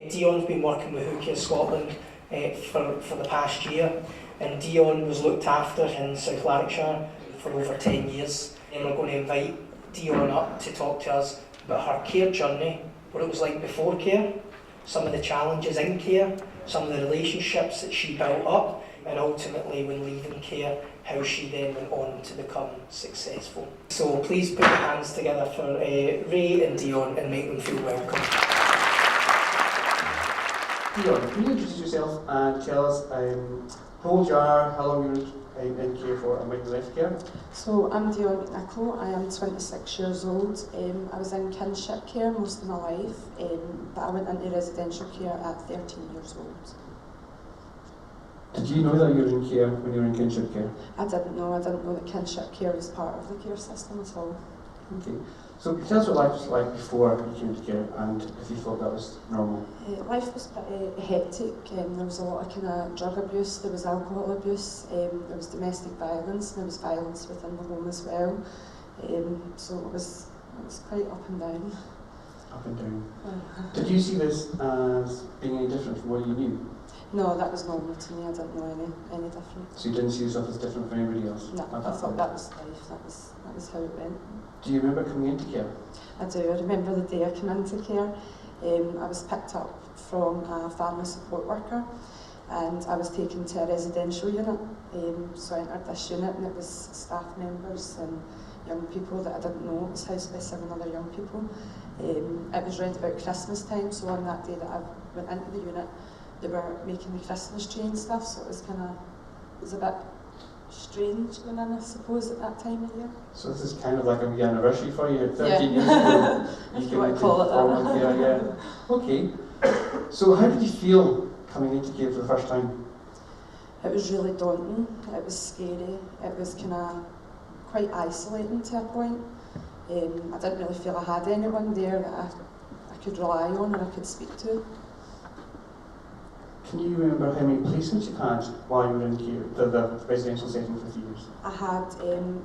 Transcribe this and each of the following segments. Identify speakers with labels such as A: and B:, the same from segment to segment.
A: Dionne's been working with Hookie Scotland for the past year, and Dionne was looked after in South Lanarkshire for over 10 years. And we're going to invite Dionne up to talk to us about her care journey, what it was like before care, some of the challenges in care, some of the relationships that she built up, and ultimately when leaving care, how she then went on to become successful. So please put your hands together for Ray and Dionne and make them feel welcome.
B: Dionne, can you introduce yourself and tell us how old you are, how long you were in care for, and when you left care?
C: So I'm Dionne Maclean, I am 26 years old. I was in kinship care most of my life, but I went into residential care at 13 years old.
B: Did you know that you were in care when you were in kinship care?
C: I didn't know that kinship care was part of the care system at all.
B: Okay, so tell us what life was like before you came to care, and if you thought that was normal.
C: Life was pretty hectic. There was a lot of kind of drug abuse, there was alcohol abuse, there was domestic violence, and there was violence within the home as well. So it was quite up and down.
B: Up and down. Did you see this as being any different from what you knew?
C: No, that was normal to me. I didn't know any different.
B: So you didn't see yourself as different from anybody else?
C: No, I thought that was life. That was how it went.
B: Do you remember coming into care?
C: I do. I remember the day I came into care. I was picked up from a family support worker, and I was taken to a residential unit. So I entered this unit, and it was staff members and young people that I didn't know. It was housed by 7 other young people. It was round about Christmas time, so on that day that I went into the unit, they were making the Christmas tree and stuff, so it was a bit strange going in, I suppose, at that time of year.
B: So this is kind of like a wee anniversary for you, 13 years
C: ago.
B: You
C: if you want to call it that.
B: Yeah. Okay. So how did you feel coming into care for the first time?
C: It was really daunting, it was scary, it was kind of quite isolating to a point. I didn't really feel I had anyone there that I could rely on or I could speak to.
B: Can you remember how many placements you've had while you were in care, the residential setting for 3 years?
C: I had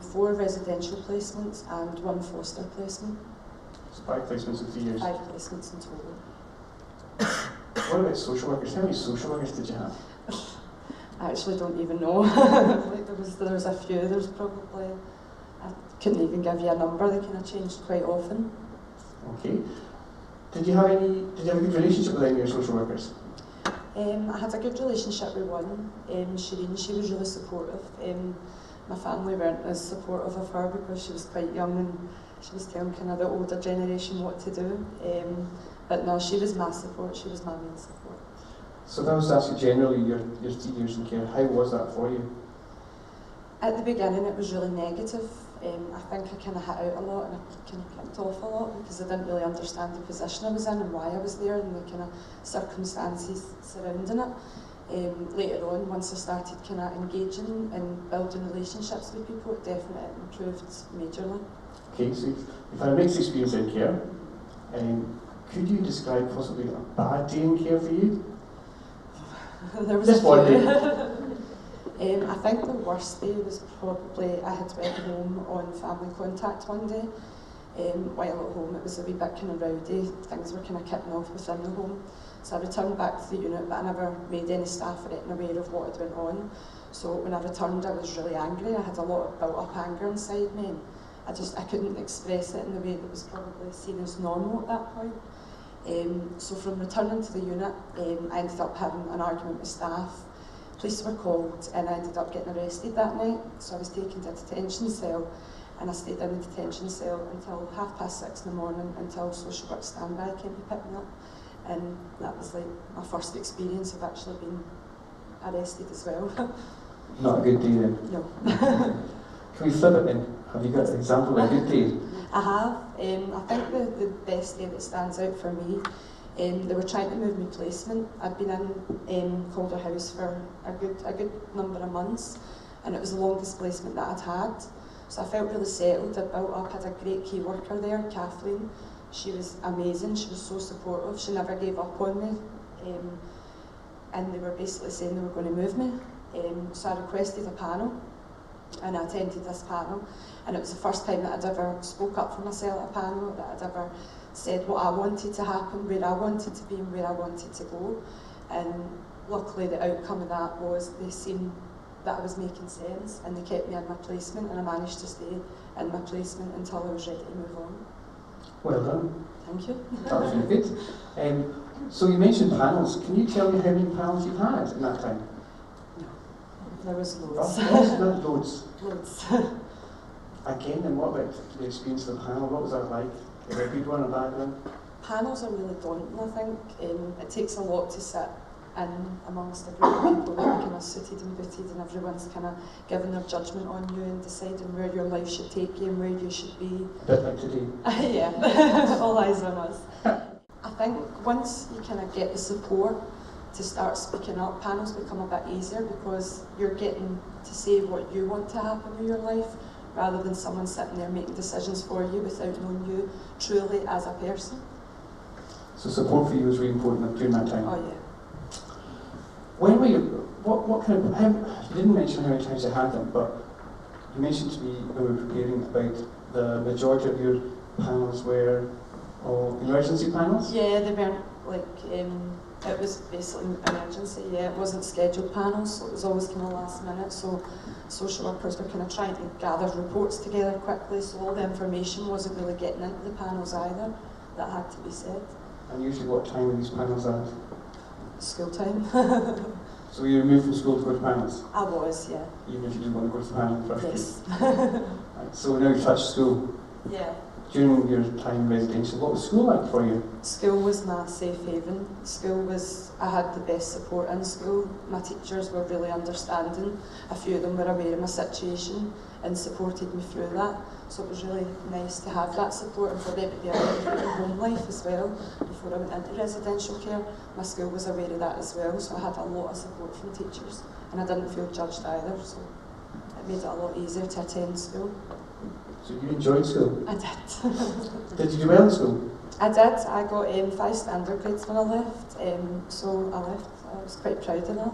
C: 4 residential placements and 1 foster placement.
B: So 5 placements in 3 years?
C: 5 placements in total.
B: What about social workers? How many social workers did you have?
C: I actually don't even know. Like there was a few, there's probably, I couldn't even give you a number, they kind of changed quite often.
B: Okay. Did you have a good relationship with any of your social workers?
C: I had a good relationship with one, Shireen. She was really supportive. My family weren't as supportive of her because she was quite young and she was telling kind of the older generation what to do. But no, she was my support, she was my main support.
B: So that was actually generally your 3 years in care. How was that for you?
C: At the beginning it was really negative. I think I kind of hit out a lot and I kind of kicked off a lot because I didn't really understand the position I was in and why I was there and the kind of circumstances surrounding it. Later on, once I started kind of engaging and building relationships with people, it definitely improved majorly.
B: Okay, so you've had a mixed experience in care. Could you describe possibly a bad day in care for you?
C: There was
B: Just one day.
C: I think the worst day was probably I had went home on family contact one day. While at home it was a wee bit kind of rowdy, things were kind of kicking off within the home. So I returned back to the unit, but I never made any staff or anything aware of what had went on. So when I returned I was really angry, I had a lot of built up anger inside me and I couldn't express it in the way that was probably seen as normal at that point. So from returning to the unit, I ended up having an argument with staff. Police were called and I ended up getting arrested that night, so I was taken to a detention cell and I stayed in the detention cell until 6:30 in the morning until social work standby came to pick me up, and that was like my first experience of actually being arrested as well.
B: Not a good day then?
C: No.
B: Can we flip it then? Have you got an example of a good day?
C: I have. I think the best day that stands out for me, they were trying to move me placement. I'd been in Calder House for a good number of months and it was the longest placement that I'd had. So I felt really settled, I'd built up, had a great key worker there, Kathleen. She was amazing, she was so supportive, she never gave up on me. And they were basically saying they were going to move me. So I requested a panel and I attended this panel, and it was the first time that I'd ever spoke up for myself at a panel, that I'd ever said what I wanted to happen, where I wanted to be and where I wanted to go. And luckily the outcome of that was they seen that I was making sense and they kept me in my placement, and I managed to stay in my placement until I was ready to move on.
B: Well done.
C: Thank you.
B: That was really good. So you mentioned panels. Can you tell me how many panels you've had in that time?
C: There was loads.
B: Loads.
C: Loads.
B: Again, and what about the experience of the panel? What was that like? Is it a good one, a bad one?
C: Panels are really daunting, I think. It takes a lot to sit in amongst a group of people that are kind of suited and booted, and everyone's kind of giving their judgment on you and deciding where your life should take you and where you should be.
B: A bit like today.
C: Yeah, all eyes on us. I think once you kind of get the support to start speaking up, panels become a bit easier because you're getting to say what you want to happen with your life, rather than someone sitting there making decisions for you without knowing you truly as a person.
B: So support for you was really important during that time?
C: Oh yeah.
B: When were you, what kind of, you didn't mention how many times you had them, but you mentioned to me when we were preparing about the majority of your panels were all emergency panels?
C: Yeah, they weren't like, it was basically emergency, yeah, it wasn't scheduled panels, so it was always kind of last minute, so social workers were kind of trying to gather reports together quickly, so all the information wasn't really getting into the panels either, that had to be said.
B: And usually what time were these panels at?
C: School time.
B: So you were moved from school to go to panels?
C: I was, yeah.
B: Even if you didn't want to go to the panel first?
C: Yes.
B: Right, so now you touched school.
C: Yeah.
B: During your time residential, what was school like for you?
C: School was my safe haven. School was, I had the best support in school. My teachers were really understanding. A few of them were aware of my situation and supported me through that. So it was really nice to have that support and for them to be aware of my home life as well. Before I went into residential care, my school was aware of that as well. So I had a lot of support from teachers and I didn't feel judged either. So it made it a lot easier to attend school.
B: So you enjoyed school?
C: I did.
B: Did you do well in school?
C: I did. I got 5 standard grades when I left, so I left. I was quite proud of that.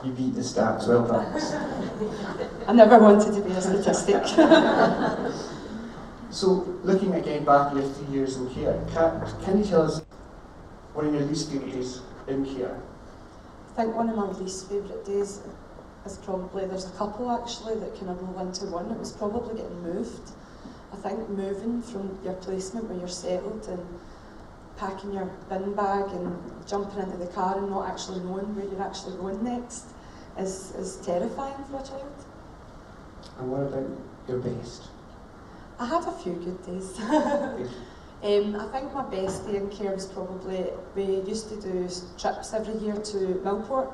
B: You beat the stats, well done.
C: I never wanted to be a statistic.
B: So, looking again back at your 3 years in care, can you tell us one of your least favourite days in care?
C: I think one of my least favourite days is probably, there's a couple actually that kind of roll into one. It was probably getting moved. I think moving from your placement where you're settled and packing your bin bag and jumping into the car and not actually knowing where you're actually going next is terrifying for a child.
B: And what about your best?
C: I had a few good days. I think my best day in care was probably, we used to do trips every year to Millport.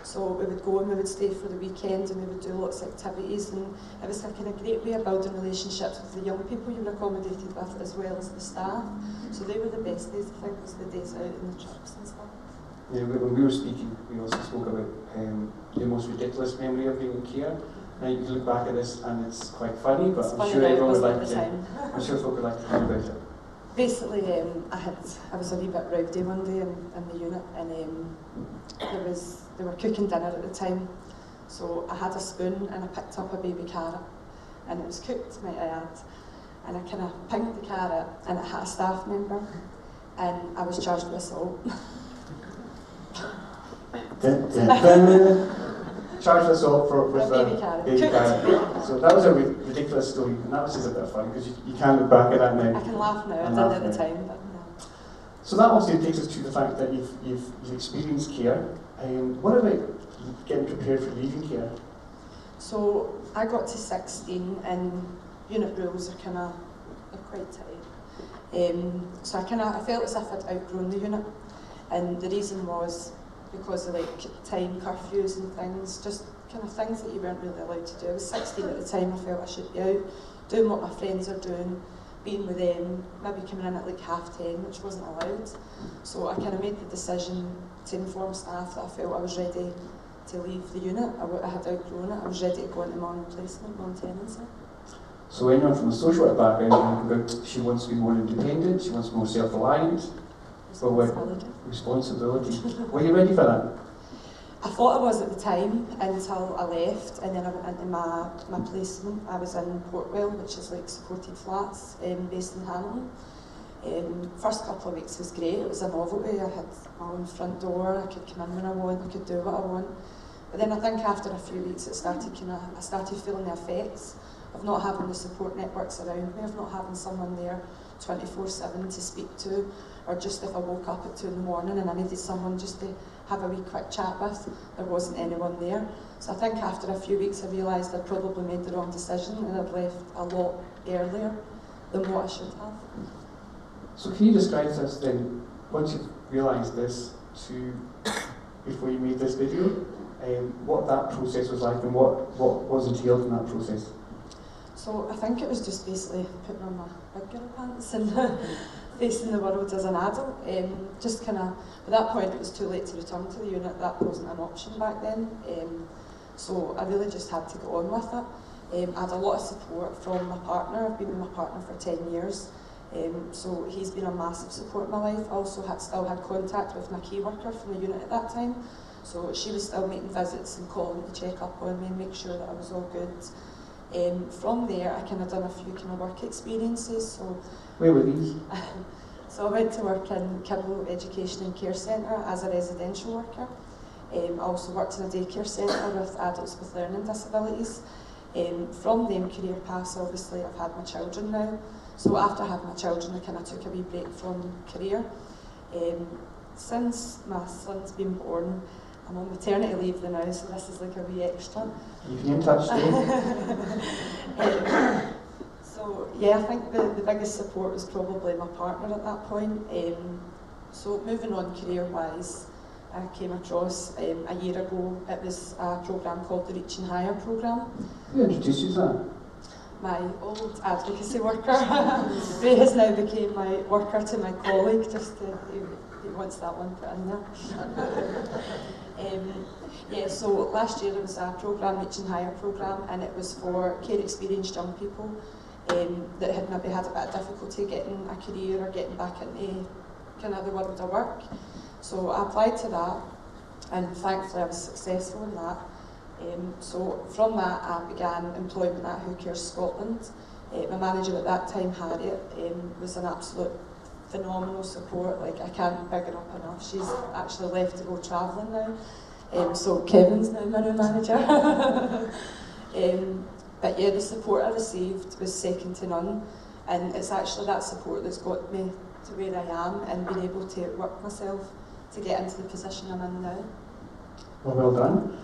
C: So we would go and we would stay for the weekend and we would do lots of activities, and it was a kind of great way of building relationships with the young people you were accommodated with as well as the staff. So they were the best days, I think, was the days out in the trips and stuff.
B: Yeah, when we were speaking, we also spoke about your most ridiculous memory of being in care. Now you can look back at this and it's quite funny, but I'm sure everyone would like to. I'm sure folk would like to hear about it.
C: Basically, I was a wee bit rowdy one day in the unit, and they were cooking dinner at the time. So I had a spoon and I picked up a baby carrot, and it was cooked, might I add. And I kind of pinged the carrot, and it had a staff member, and I was charged with assault.
B: Charged us all with
C: a baby carrot.
B: Baby carrot. So that was a ridiculous story, and that was just a bit of fun because you can't look back at that now.
C: I can laugh now. I didn't at the time, but no.
B: So that also takes us to the fact that you've experienced care. What about getting prepared for leaving care?
C: So I got to 16, and unit rules are quite tight. So I felt as if I'd outgrown the unit, and the reason was because of time curfews and things, just kind of things that you weren't really allowed to do. I was 16 at the time. I felt I should be out doing what my friends are doing, being with them, maybe coming in at 10:30, which wasn't allowed. So I kind of made the decision to inform staff that I felt I was ready to leave the unit. I had outgrown it. I was ready to go into my placement, my tenancy.
B: So anyone from a social work background, she wants to be more independent, she wants to be more self-reliant.
C: Responsibility.
B: Responsibility. Were you ready for that?
C: I thought I was at the time until I left, and then I went into my placement. I was in Portwell, which is like supported flats, based in Hamilton. First couple of weeks was great. It was a novelty. I had my own front door. I could come in when I want. I could do what I want. But then I think after a few weeks, I started feeling the effects of not having the support networks around me, of not having someone there 24/7 to speak to, or just if I woke up at 2 in the morning and I needed someone just to have a wee quick chat with, there wasn't anyone there. So I think after a few weeks I realised I'd probably made the wrong decision and I'd left a lot earlier than what I should have.
B: So can you describe to us then, once you've realised this, to before you made this video, what that process was like and what was entailed in that process?
C: So I think it was just basically putting on my big girl pants and facing the world as an adult. Just kind of, at that point it was too late to return to the unit. That wasn't an option back then. So I really just had to go on with it. I had a lot of support from my partner. I've been with my partner for 10 years. So he's been a massive support in my life. I also still had contact with my key worker from the unit at that time. So she was still making visits and calling to check up on me and make sure that I was all good. From there, I kind of done a few kind of work experiences. So
B: where were these?
C: So I went to work in Kibble Education and Care Centre as a residential worker. I also worked in a daycare centre with adults with learning disabilities. From them career paths, obviously I've had my children now. So after I had my children, I kind of took a wee break from career. Since my son's been born, I'm on maternity leave now, so this is like a wee extra.
B: You can in touch
C: So yeah, I think the biggest support was probably my partner at that point. So moving on career-wise, I came across a year ago, it was a programme called the Reaching Higher programme.
B: Who introduced you to that?
C: My old advocacy worker. Ray has now become my worker to my colleague, just to, he wants that one put in there. Yeah, so last year there was a programme, Reaching Higher programme, and it was for care experienced young people that had maybe had a bit of difficulty getting a career or getting back into kind of the world of work. So I applied to that, and thankfully I was successful in that. So from that I began employment at Who Cares Scotland. My manager at that time, Harriet, was an absolute phenomenal support. Like, I can't big her up enough. She's actually left to go travelling now. So Kevin's now my new manager. But yeah, the support I received was second to none, and it's actually that support that's got me to where I am and been able to work myself to get into the position I'm in now.
B: Well done.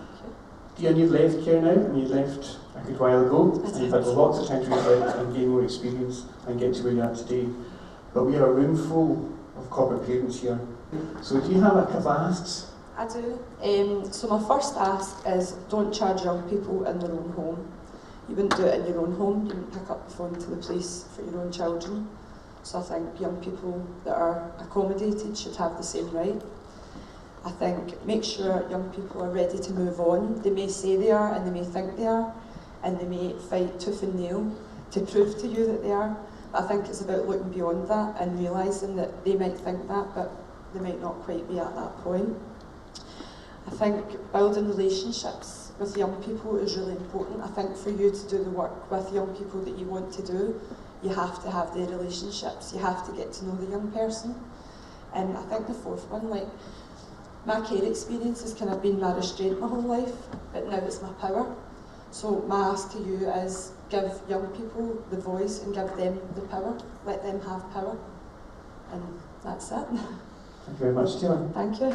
B: Dionne, you've left care now, and you left a good while ago, and you've had lots of time to reflect and gain more experience and get to where you are today. But we have a room full of corporate parents here. So do you have a couple of asks?
C: I do. So my first ask is, don't charge young people in their own home. You wouldn't do it in your own home, you wouldn't pick up the phone to the police for your own children. So I think young people that are accommodated should have the same right. I think make sure young people are ready to move on. They may say they are and they may think they are, and they may fight tooth and nail to prove to you that they are. But I think it's about looking beyond that and realising that they might think that, but they might not quite be at that point. I think building relationships with young people is really important. I think for you to do the work with young people that you want to do, you have to have their relationships. You have to get to know the young person. And I think the fourth one, like, my care experience has kind of been my restraint my whole life, but now it's my power. So my ask to you is, give young people the voice and give them the power. Let them have power. And that's it.
B: Thank you very much, Dionne.
C: Thank you.